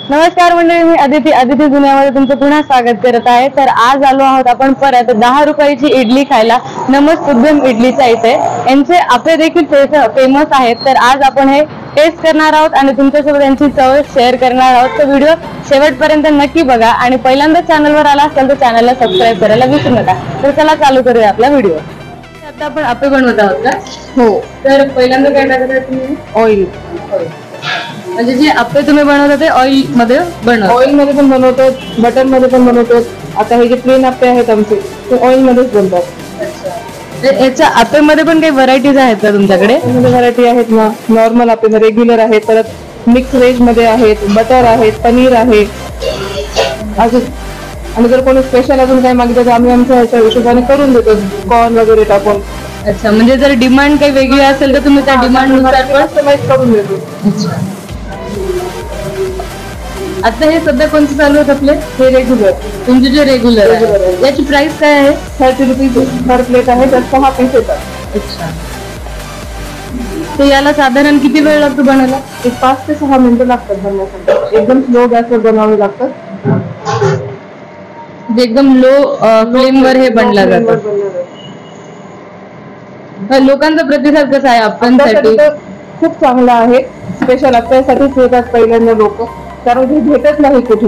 नमस्कार मंडळी, मी अदिती दुनियामध्ये तुमचं पुन्हा स्वागत करत आहे. तर आज आलो आहोत आपण परत 10 रुपयाची इडली खायला नमस्त उद्यम इडलीच्या इथे. यांचे आपे देखील फेमस आहेत. तर आज आपण हे टेस्ट करणार आहोत आणि तुमच्यासोबत यांची चव शेअर करणार आहोत. तर व्हिडिओ शेवटपर्यंत नक्की बघा आणि पहिल्यांदा चॅनलवर आला असाल तर चॅनलला सबस्क्राईब करायला विसरू नका. तर चला चालू करूया आपला व्हिडिओ. आता आपण आपे बनवत आहोत का? हो. तर पहिल्यांदा काय टाकताय तुम्ही? ऑइल. म्हणजे जे आपे तुम्ही बनवता ते ऑइल मध्ये बनवतो? ऑइल मध्ये पण बनवतो, बटर मध्ये पण बनवतो. आता हे जे प्लेन आपे आहेत आमचे ते ऑइल मध्येच बनतात. याच्या आपे मध्ये पण काही व्हरायटीज आहेत का तुमच्याकडे? व्हरायटी आहेत ना. नॉर्मल आपे रेग्युलर आहेत, परत मिक्स व्हेज मध्ये आहेत, बटर आहेत, पनीर आहे अजून. आणि जर कोणी स्पेशल अजून काही मागितलं तर आम्ही आमच्या ह्याच्या हिशोबाने करून देतो, कॉर्न वगैरे टाकून. अच्छा, म्हणजे जर डिमांड काही वेगळी असेल तर तुम्ही त्या डिमांड नुसार कस्टमाइज करून देतो. आता हे सध्या कोणते चालू आहेत आपले? हे रेग्युलर. तुमचे जे रेग्युलर आहे याची प्राइस काय आहे? 30 रुपीज पर प्लेट आहे. त्यात 6 पीस येतात. अच्छा. तर याला साधारण किती वेळ लागतो बनायला? 5 ते 6 मिनिटं लागतात बनवण्यासाठी. एकदम स्लो गॅसवर बनवावे लागतात. एकदम लो फ्लेम वर हे बनलं जातं. लोकांचा प्रतिसाद कसा आहे आपल्यासाठी? खूप चांगला आहे. स्पेशल आपल्यासाठीच येतात पहिल्यांदा लोक, कारण हे भेटत नाही कुठे.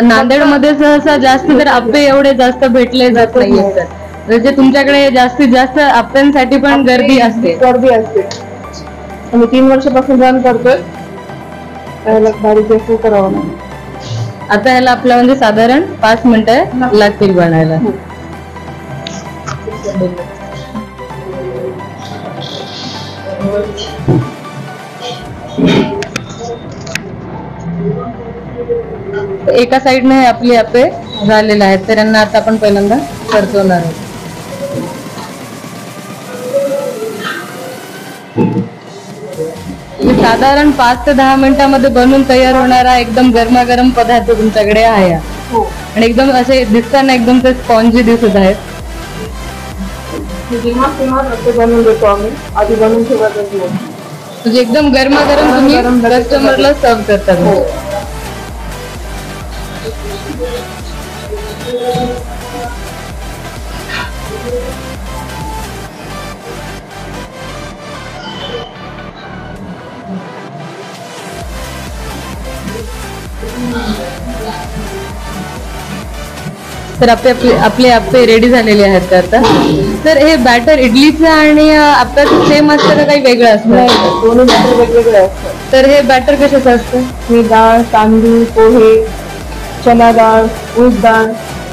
नांदेड मध्ये सहसा जास्त तर आपे एवढे जास्त भेटले जात नाहीये. तर तुमच्याकडे जास्तीत जास्त आप्यांसाठी पण गर्दी असते. आम्ही 3 वर्षापासून रन करतोय. त्याला बारीक गॅस करावं नाही. आता याला आपल्या म्हणजे साधारण 5 मिनिटं लागतील बनायला. एका साइडने हे आपले आपे झालेले आहेत, तर यांना आता आपण पहिल्यांदा परतवणार आहोत. साधारण 5 ते 10 मिनिटांमध्ये बनून तयार होणारा एकदम गरमागरम पदार्थ तुमच्याकडे आहे. आणि एकदम असे दिसताना एकदम ते स्पॉन्जी दिसत आहेत. बनवून देतो आम्ही, आधी बनवून ठेवायचं म्हणजे एकदम गरमागरम तुम्ही कस्टमरला सर्व करतात. तर आपले आपे रेडी झालेले आहेत आता. तर हे बॅटर इडलीचं आणि आप्याचं सेम असतं का काही वेगळं असतं? दोन्ही बॅटर वेगवेगळे असतात. तर हे बॅटर कशाचं असतं? हे डाळ, तांदूळ, पोहे, चना डाळ, उडीद डाळ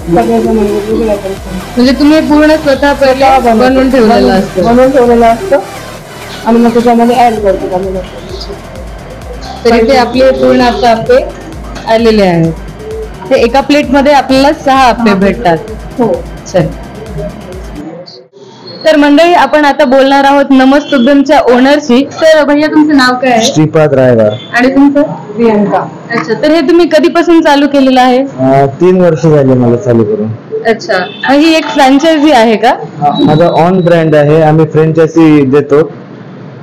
सगळ्याचं वेगवेगळ्या करतो. म्हणजे तुम्ही पूर्ण स्वतः पहिले बनवून ठेवलेलं असतं आणि मग त्याच्यामध्ये ऍड करतो आम्ही. तर इथे आपले पूर्ण आता आपे आलेले आहेत. ते एका प्लेट मध्ये आपल्याला 6 आपे भेटतात. हो. चल. तर मंडळी, आपण आता बोलणार आहोत नमस्त उद्यमच्या ओनरशी. तर भैया, तुमचं नाव काय आहे? श्रीपाद रायवार. आणि तुमचं? प्रियंका. अच्छा. तर हे तुम्ही कधीपासून चालू केलेलं आहे? 3 वर्ष झाले मला चालू करून. अच्छा. ही एक फ्रँचायझी आहे का? माझा ऑन ब्रँड आहे. आम्ही फ्रँचायझी देतो.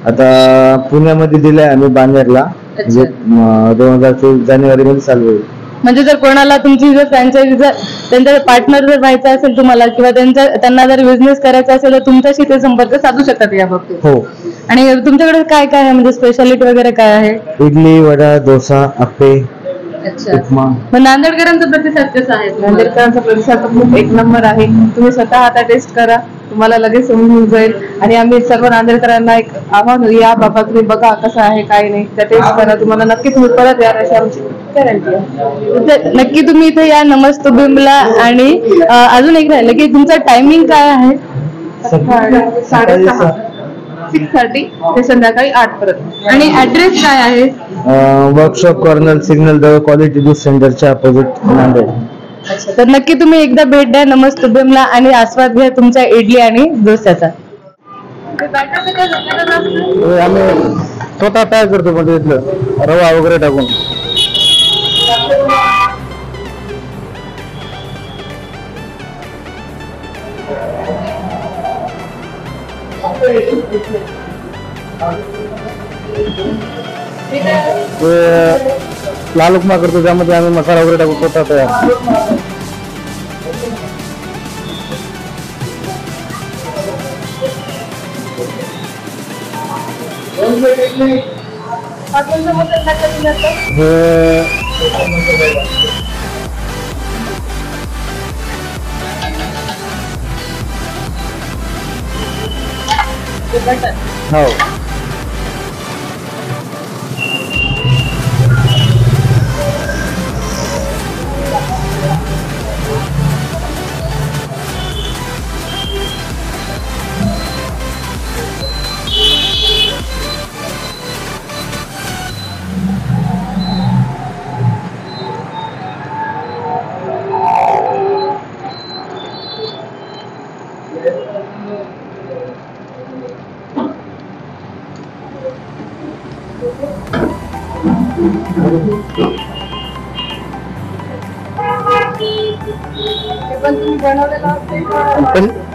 आता पुण्यामध्ये दिलाय आम्ही बानेरला. 2024 जानेवारी मध्ये चालू होईल. म्हणजे जर कोणाला तुमची जर फ्रँचायझी त्यांचा पार्टनर जर व्हायचा असेल तुम्हाला, किंवा त्यांना जर बिझनेस करायचा असेल तर तुमच्याशी ते संपर्क साधू शकतात या बाबतीत. हो. आणि तुमच्याकडे काय काय आहे, म्हणजे स्पेशालिटी वगैरे काय आहे? इडली, वडा, डोसा, आप्पे, उपमा. मग नांदेडकरांचा प्रतिसाद कसा आहे? नांदेडकरांचा प्रतिसाद खूप एक नंबर आहे. तुम्ही स्वतः आता टेस्ट करा, तुम्हाला लगेच समजून जाईल. आणि आम्ही सर्व नांदेडकरांना एक आव्हान, या बाबा तुम्ही बघा कसं आहे काय नाही, त्या टेस्ट करा, तुम्हाला नक्की तुम्ही परत याल अशी आमची गॅरंटी आहे. नक्की तुम्ही इथे या नमस्त उद्यमला. आणि अजून एक राहिलं की तुमचा टायमिंग काय आहे? 6:30 6:30 ते संध्याकाळी 8 पर्यंत. आणि ऍड्रेस काय आहे? वर्कशॉप कॉर्नर, सिग्नल जवळ, क्वालिटी ज्यूस सेंटरच्या अपोजिट, नांदेड. तर नक्की तुम्ही एकदा भेट द्या नमस्त उद्यमला आणि आस्वाद घ्या तुमच्या इडली आणि डोस्याचा. आम्ही स्वतः तयार करतो, म्हणजे इथलं रवा वगैरे टाकून. लाल उपमा करतो, त्यामध्ये आम्ही मसाला वगैरे टाकून स्वतः तयार. हो.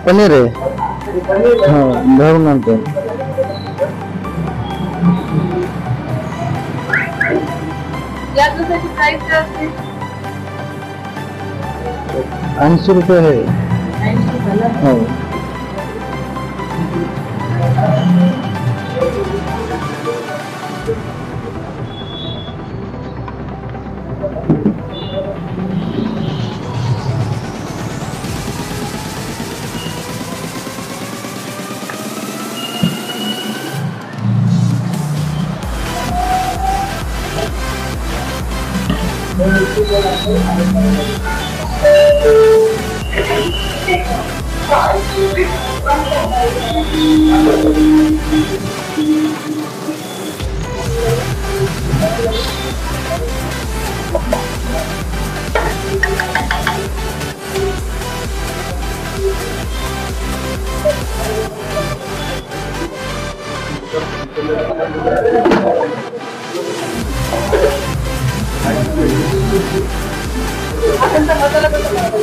पनीर आहे. हो, घरून आणतो. ₹80 आहे. हो.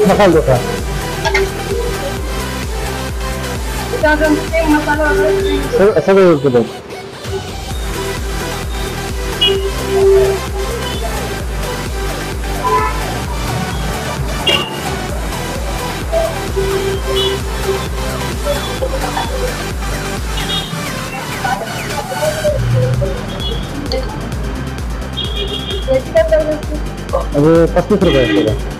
मसाला डोसा. सगळं यूज करतो. अभी ₹35 असते.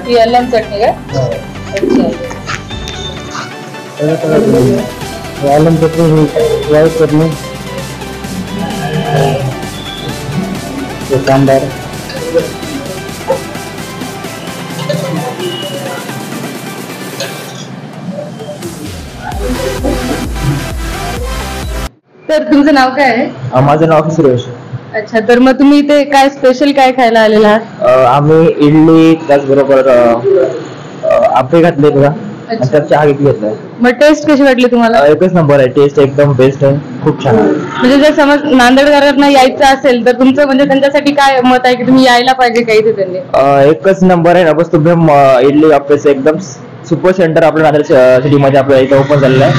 ही अल्लम चटणी का? अल्लम चटणी, व्हाईट चटणी, सांबार. तर तुमचं नाव काय आहे? माझं नाव सुरेश. अच्छा, तर मग तुम्ही इथे काय स्पेशल काय खायला आलेला आहात? आम्ही इडली त्याचबरोबर आपे घातले बघा, त्यात चहा घेतलाय. मग टेस्ट कशी वाटली तुम्हाला? एकच नंबर आहे, टेस्ट एकदम बेस्ट आहे, खूप छान आहे. म्हणजे जर समज नांदेडकरांना यायचं असेल तर तुमचं म्हणजे त्यांच्यासाठी काय मत आहे की तुम्ही यायला पाहिजे काही इथे त्यांनी? एकच नंबर आहे. नभस्तुभ्यम इडली ऑफिस एकदम सुपर सेंटर आपल्या नांदेड सिटीमध्ये आपल्या इथं ओपन झालेलं आहे.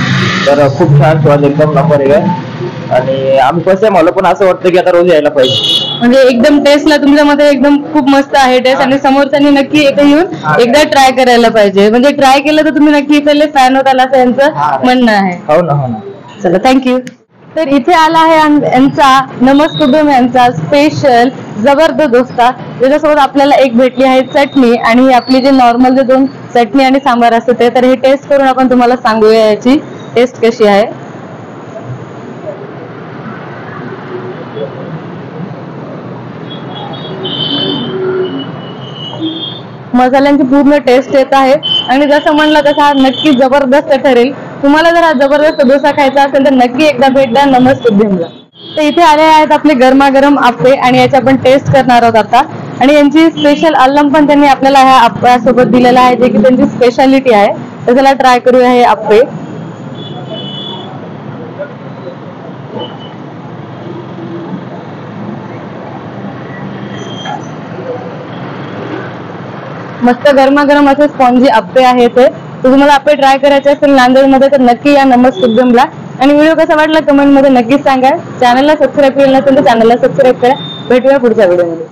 तर खूप छान स्वाद, एकदम नंबर आहे. आणि आम्ही कसं आहे, मला पण असं वाटतं की आता रोज यायला पाहिजे. म्हणजे एकदम टेस्टला तुमच्यामध्ये एकदम खूप मस्त आहे टेस्ट, आणि समोरच्यांनी नक्की इथे येऊन एकदा ट्राय करायला पाहिजे. म्हणजे ट्राय केलं तर तुम्ही नक्की इथे फॅन होताल असं यांचं म्हणणं आहे. हो ना, हो ना. चला, थँक्यू. तर इथे आला आहे यांचा नमस्तुभ्यम यांचा स्पेशल जबरदस्त डोसा. त्याच्यासोबत आपल्याला एक भेटली आहे चटणी, आणि ही आपली जे नॉर्मल जे 2 चटणी आणि सांबार असते ते. तर हे टेस्ट करून आपण तुम्हाला सांगूया याची टेस्ट कशी आहे. मसाल्यांची पूर्ण टेस्ट येत आहे आणि जसं म्हणलं तसं हा नक्की जबरदस्त ठरेल. तुम्हाला जर हा जबरदस्त डोसा खायचा असेल तर नक्की एकदा भेट द्या नमस्त उद्यमला. तर इथे आले आहेत आपले गरमागरम आप्पे आणि याची आपण टेस्ट करणार आहोत आता. आणि यांची स्पेशल अल्लम पण त्यांनी आपल्याला ह्या आप्प्यासोबत दिलेला आहे, जे की त्यांची स्पेशालिटी आहे. तर चला ट्राय करूया हे आप्पे. मस्त गरमागरम असे स्पॉन्जी आप्पे आहेत ते. तर तुम्हाला आप्पे ट्राय करायचे असेल नांदेडमध्ये तर नक्की या नमस्त उद्यमला. आणि व्हिडिओ कसा वाटला कमेंट मध्ये नक्कीच सांगा. चॅनलला सबस्क्राईब केलं नसेल तर चॅनलला सबस्क्राईब करा. भेटूया पुढच्या व्हिडिओमध्ये.